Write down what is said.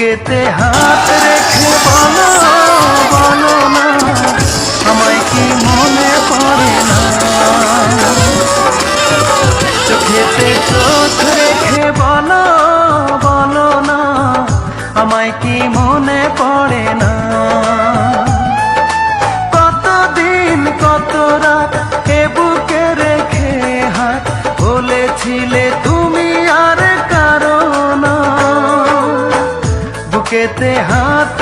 বুকেতে হাত রেখে বলো বলো না আমায় কি মনে পড়ে না, চোখেতে চোখ রেখে বলো বলো না আমায় কি মনে পড়ে না। কতদিন কত রাত এ বুকে রেখে হাত বলেছিলে তুমি আর কারো না, বুকেতে হাত